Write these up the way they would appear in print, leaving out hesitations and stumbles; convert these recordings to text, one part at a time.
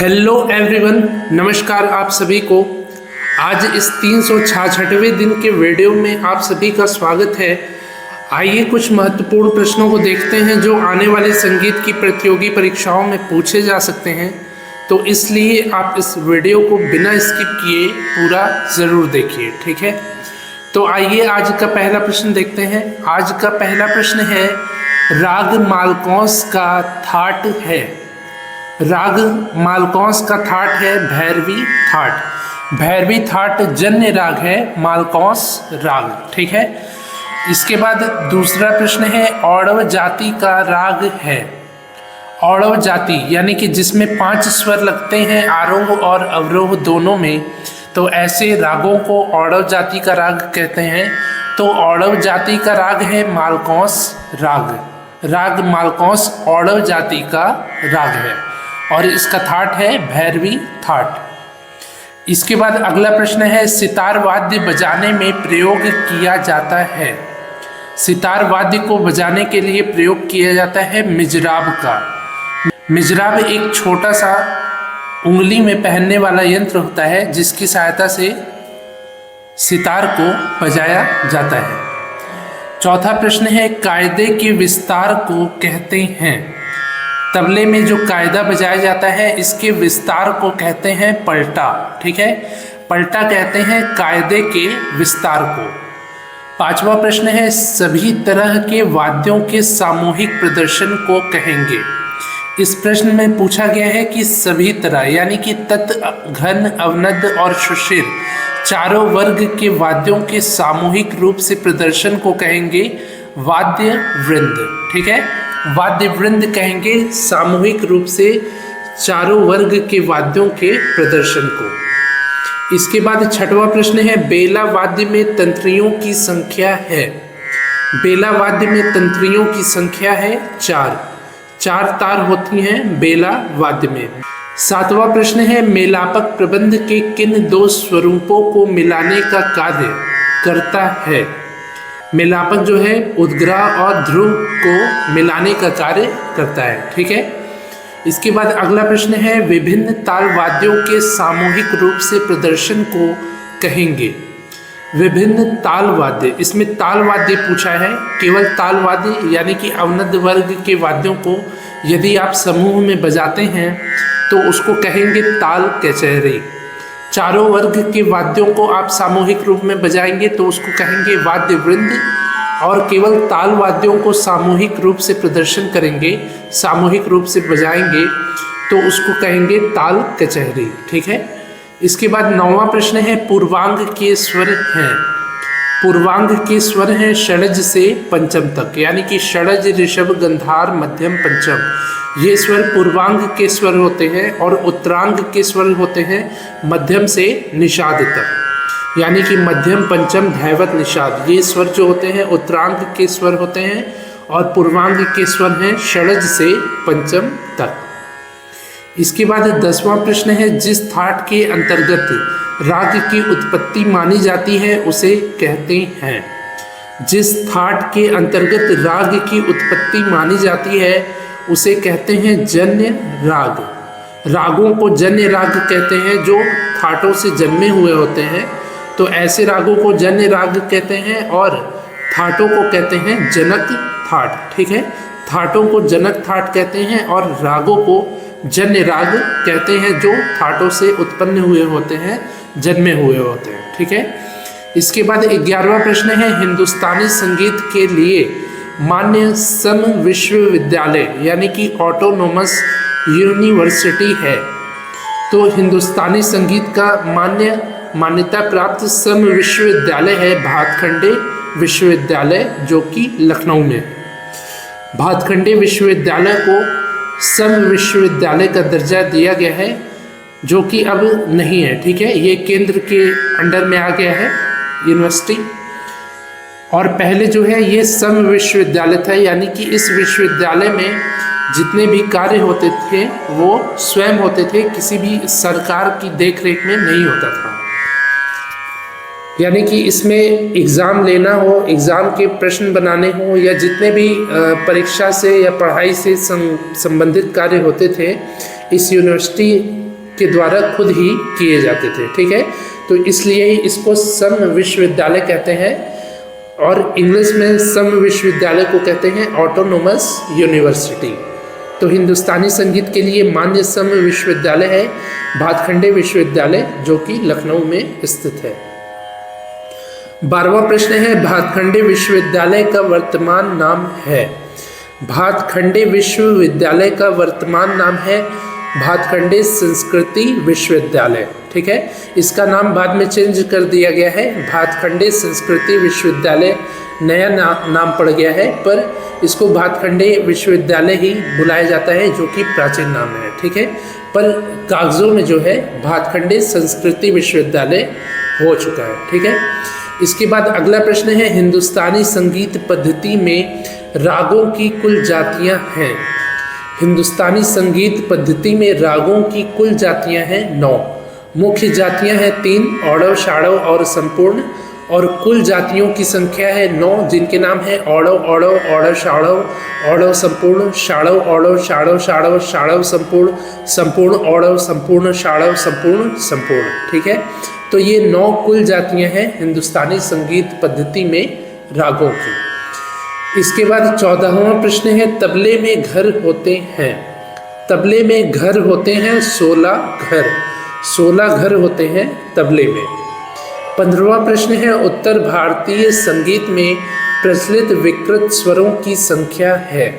Hello everyone, नमस्कार आप सभी को। आज इस 366वें दिन के वीडियो में आप सभी का स्वागत है। आइए कुछ महत्वपूर्ण प्रश्नों को देखते हैं जो आने वाले संगीत की प्रतियोगी परीक्षाओं में पूछे जा सकते हैं, तो इसलिए आप इस वीडियो को बिना स्किप किए पूरा ज़रूर देखिए, ठीक है। तो आइए आज का पहला प्रश्न देखते हैं। आज का पहला प्रश्न है, राग मालकौंस का थाट है। राग मालकौंस का थाट है भैरवी थाट। भैरवी थाट जन्य राग है, मालकौंस राग, ठीक है। इसके बाद दूसरा प्रश्न है, औड़व जाति का राग है। औड़व जाति यानी कि जिसमें 5 स्वर लगते हैं आरोह और अवरोह दोनों में, तो ऐसे रागों को औड़व जाति का राग कहते हैं। तो औड़व जाति का राग है मालकौंस राग। राग मालकौंस औड़व जाति का राग है और इसका थाट है भैरवी थाट। इसके बाद अगला प्रश्न है, सितार वाद्य बजाने में प्रयोग किया जाता है। सितार वाद्य को बजाने के लिए प्रयोग किया जाता है मिजराब का। मिजराब एक छोटा सा उंगली में पहनने वाला यंत्र होता है जिसकी सहायता से सितार को बजाया जाता है। चौथा प्रश्न है, कायदे के विस्तार को कहते हैं। तबले में जो कायदा बजाया जाता है इसके विस्तार को कहते हैं पलटा, ठीक है। पलटा कहते हैं कायदे के विस्तार को। पांचवा प्रश्न है, सभी तरह के वाद्यों के सामूहिक प्रदर्शन को कहेंगे। इस प्रश्न में पूछा गया है कि सभी तरह यानी कि तत्, घन, अवनद और सुशिर चारों वर्ग के वाद्यों के सामूहिक रूप से प्रदर्शन को कहेंगे वाद्य वृंद, ठीक है। वाद्य वृंद कहेंगे सामूहिक रूप से चारों वर्ग के वाद्यों के प्रदर्शन को। इसके बाद छठवां प्रश्न है, बेला वाद्य में तंत्रियों की संख्या है। बेला वाद्य में तंत्रियों की संख्या है 4। 4 तार होती हैं बेला वाद्य में। सातवां प्रश्न है, मेलापक प्रबंध के किन 2 स्वरूपों को मिलाने का कार्य करता है। मेलापक जो है उद्ग्रह और ध्रुव को मिलाने का कार्य करता है, ठीक है। इसके बाद अगला प्रश्न है, विभिन्न ताल वाद्यों के सामूहिक रूप से प्रदर्शन को कहेंगे। विभिन्न ताल वाद्य, इसमें ताल वाद्य पूछा है। केवल ताल वाद्य यानी कि अवनद वर्ग के वाद्यों को यदि आप समूह में बजाते हैं तो उसको कहेंगे ताल कचहरी। चारों वर्ग के वाद्यों को आप सामूहिक रूप में बजाएंगे तो उसको कहेंगे वाद्य वृंद, और केवल ताल वाद्यों को सामूहिक रूप से प्रदर्शन करेंगे, सामूहिक रूप से बजाएंगे तो उसको कहेंगे ताल कचहरी, ठीक है। इसके बाद 9वां प्रश्न है, पूर्वांग के स्वर हैं। पूर्वांग के स्वर हैं षडज से पंचम तक, यानी कि षडज, ऋषभ, गंधार, मध्यम, पंचम, ये स्वर पूर्वांग के स्वर होते हैं। और उत्तरांग के स्वर होते हैं मध्यम से निषाद तक, यानी कि मध्यम, पंचम, धैवत, निषाद, ये स्वर जो होते हैं उत्तरांग के स्वर होते हैं। और पूर्वांग के स्वर हैं षडज से पंचम तक। इसके बाद 10वां प्रश्न है, जिस थाट के अंतर्गत राग की उत्पत्ति मानी जाती है उसे कहते हैं। जिस थाट के अंतर्गत राग की उत्पत्ति मानी जाती है उसे कहते हैं जन्य राग। रागों को जन्य राग कहते हैं जो थाटों से जन्मे हुए होते हैं, तो ऐसे रागों को जन्य राग कहते हैं। और थाटों को कहते हैं जनक थाट, ठीक है। थाटों को जनक थाट कहते हैं और रागों को जन्य राग कहते हैं जो थाटों से उत्पन्न हुए होते हैं, जन्मे हुए होते हैं, ठीक है। इसके बाद 11वां प्रश्न है, हिंदुस्तानी संगीत के लिए मान्य सम विश्वविद्यालय यानी कि ऑटोनोमस यूनिवर्सिटी है। तो हिंदुस्तानी संगीत का मान्यता प्राप्त सम विश्वविद्यालय है भातखंडे विश्वविद्यालय, जो कि लखनऊ में है। भातखंडे विश्वविद्यालय को सम विश्वविद्यालय का दर्जा दिया गया है, जो कि अब नहीं है, ठीक है। ये केंद्र के अंडर में आ गया है यूनिवर्सिटी। और पहले जो है ये सम विश्वविद्यालय था, यानी कि इस विश्वविद्यालय में जितने भी कार्य होते थे वो स्वयं होते थे, किसी भी सरकार की देखरेख में नहीं होता था। यानी कि इसमें एग्ज़ाम लेना हो, एग्ज़ाम के प्रश्न बनाने हो, या जितने भी परीक्षा से या पढ़ाई से संबंधित कार्य होते थे, इस यूनिवर्सिटी के द्वारा खुद ही किए जाते थे। ठीक है, तो इसलिए ही इसको सम विश्वविद्यालय कहते हैं और इंग्लिश में सम विश्वविद्यालय को कहते हैं ऑटोनोमस यूनिवर्सिटी। तो हिंदुस्तानी संगीत के लिए मान्य सम विश्वविद्यालय है भातखंडे विश्वविद्यालय, जो कि लखनऊ में स्थित है। 12वां प्रश्न है, भातखंडे विश्वविद्यालय का वर्तमान नाम है। भातखंडे विश्वविद्यालय का वर्तमान नाम है भातखंडे संस्कृति विश्वविद्यालय। ठीक है, इसका नाम बाद में चेंज कर दिया गया है, भातखंडे संस्कृति विश्वविद्यालय नया नाम पड़ गया है, पर इसको भातखंडे विश्वविद्यालय ही बुलाया जाता है, जो कि प्राचीन नाम है। ठीक है, पर कागजों में जो है भातखंडे संस्कृति विश्वविद्यालय हो चुका है। ठीक है, इसके बाद अगला प्रश्न है, हिंदुस्तानी संगीत पद्धति में रागों की कुल जातियां हैं। हिंदुस्तानी संगीत पद्धति में रागों की कुल जातियां हैं 9। मुख्य जातियां हैं 3, औड़व, शाड़व और संपूर्ण, और कुल जातियों की संख्या है 9, जिनके नाम है औड़व, औड़व, औड़व शाड़व, औड़व संपूर्ण, शाड़व, औड़व, शाड़व, शाड़व, शाड़व संपूर्ण, संपूर्ण औड़व, संपूर्ण शाड़व, संपूर्ण संपूर्ण। ठीक है, तो ये 9 कुल जातियां हैं हिंदुस्तानी संगीत पद्धति में रागों की। इसके बाद 14वां प्रश्न है, तबले में घर होते हैं। तबले में घर होते हैं 16 घर। 16 घर होते हैं तबले में। 15वां प्रश्न है, उत्तर भारतीय संगीत में प्रचलित विकृत स्वरों की संख्या है।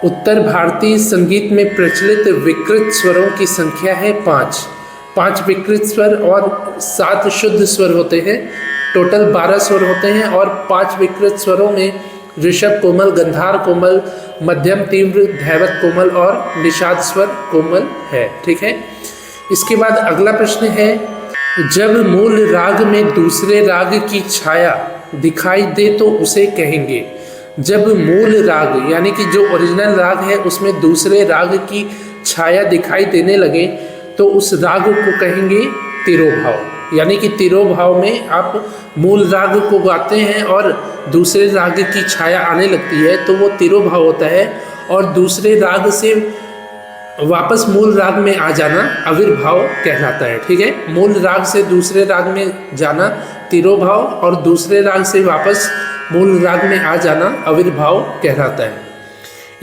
उत्तर भारतीय संगीत में प्रचलित विकृत स्वरों की संख्या है 5। 5 विकृत स्वर और 7 शुद्ध स्वर होते हैं। टोटल 12 स्वर होते हैं और 5 विकृत स्वरों में ऋषभ कोमल, गंधार कोमल, मध्यम तीव्र, धैवत कोमल और निषाद स्वर कोमल है। ठीक है, इसके बाद अगला प्रश्न है, जब मूल राग में दूसरे राग की छाया दिखाई दे तो उसे कहेंगे। जब मूल राग यानी कि जो ओरिजिनल राग है उसमें दूसरे राग की छाया दिखाई देने लगे तो उस राग को कहेंगे तिरोभाव। यानी कि तिरोभाव में आप मूल राग को गाते हैं और दूसरे राग की छाया आने लगती है तो वो तिरोभाव होता है, और दूसरे राग से वापस मूल राग में आ जाना आविर्भाव कहलाता है। ठीक है, मूल राग से दूसरे राग में जाना तिरोभाव और दूसरे राग से वापस मूल राग में आ जाना आविर्भाव कहलाता है।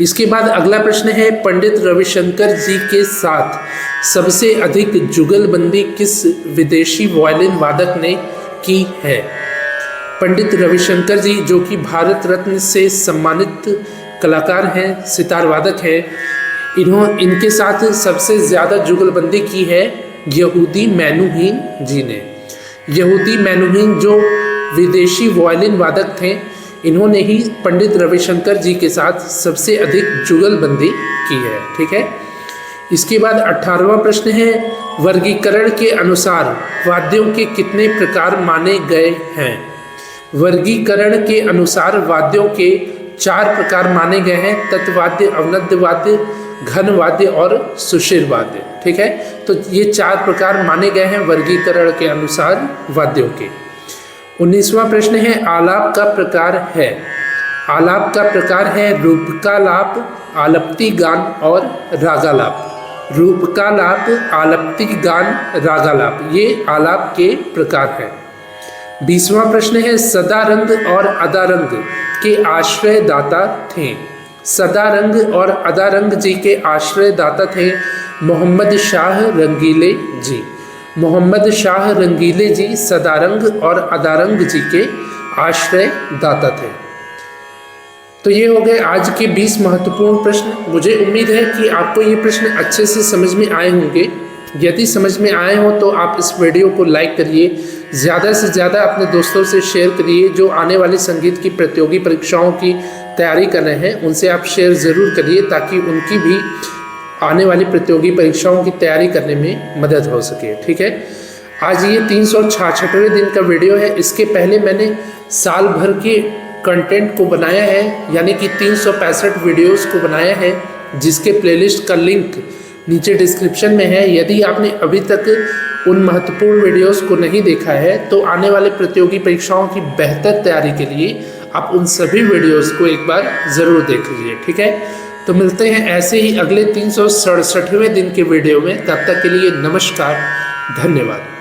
इसके बाद अगला प्रश्न है, पंडित रविशंकर जी के साथ सबसे अधिक जुगलबंदी किस विदेशी वायलिन वादक ने की है। पंडित रविशंकर जी, जो कि भारत रत्न से सम्मानित कलाकार हैं, सितार वादक हैं, इनके साथ सबसे ज़्यादा जुगलबंदी की है यहूदी मैनुहीन जी ने। यहूदी मैनुहीन जो विदेशी वायलिन वादक थे, इन्होंने ही पंडित रविशंकर जी के साथ सबसे अधिक जुगलबंदी की है। ठीक है, इसके बाद 18वां प्रश्न है, वर्गीकरण के अनुसार वाद्यों के कितने प्रकार माने गए हैं। वर्गीकरण के अनुसार वाद्यों के 4 प्रकार माने गए हैं, तत्वाद्य, अवनद्य वाद्य, घन वाद्य और सुषिर वाद्य। ठीक है, तो ये 4 प्रकार माने गए हैं वर्गीकरण के अनुसार वाद्यों के। 19वां प्रश्न है, आलाप का प्रकार है। आलाप का प्रकार है रूपकालाप, आलप्ति गान और रागालाप। रूपकालाप, आलप्ति गान, रागालाप, ये आलाप के प्रकार हैं। 20वां प्रश्न है, सदारंग और अदारंग के आश्रयदाता थे। सदारंग और अदारंग जी के आश्रयदाता थे मोहम्मद शाह रंगीले जी। मोहम्मद शाह रंगीले जी सदारंग और अदारंग जी के आश्रयदाता थे। तो ये हो गए आज के 20 महत्वपूर्ण प्रश्न। मुझे उम्मीद है कि आपको ये प्रश्न अच्छे से समझ में आए होंगे। यदि समझ में आए हो तो आप इस वीडियो को लाइक करिए, ज़्यादा से ज़्यादा अपने दोस्तों से शेयर करिए। जो आने वाली संगीत की प्रतियोगी परीक्षाओं की तैयारी कर रहे हैं उनसे आप शेयर ज़रूर करिए, ताकि उनकी भी आने वाली प्रतियोगी परीक्षाओं की तैयारी करने में मदद हो सके। ठीक है, आज ये 366वें दिन का वीडियो है। इसके पहले मैंने साल भर के कंटेंट को बनाया है, यानी कि 365 वीडियोस को बनाया है, जिसके प्लेलिस्ट का लिंक नीचे डिस्क्रिप्शन में है। यदि आपने अभी तक उन महत्वपूर्ण वीडियोस को नहीं देखा है तो आने वाले प्रतियोगी परीक्षाओं की बेहतर तैयारी के लिए आप उन सभी वीडियोस को एक बार ज़रूर देख लीजिए। ठीक है, तो मिलते हैं ऐसे ही अगले 367वें दिन के वीडियो में। तब तक के लिए नमस्कार, धन्यवाद।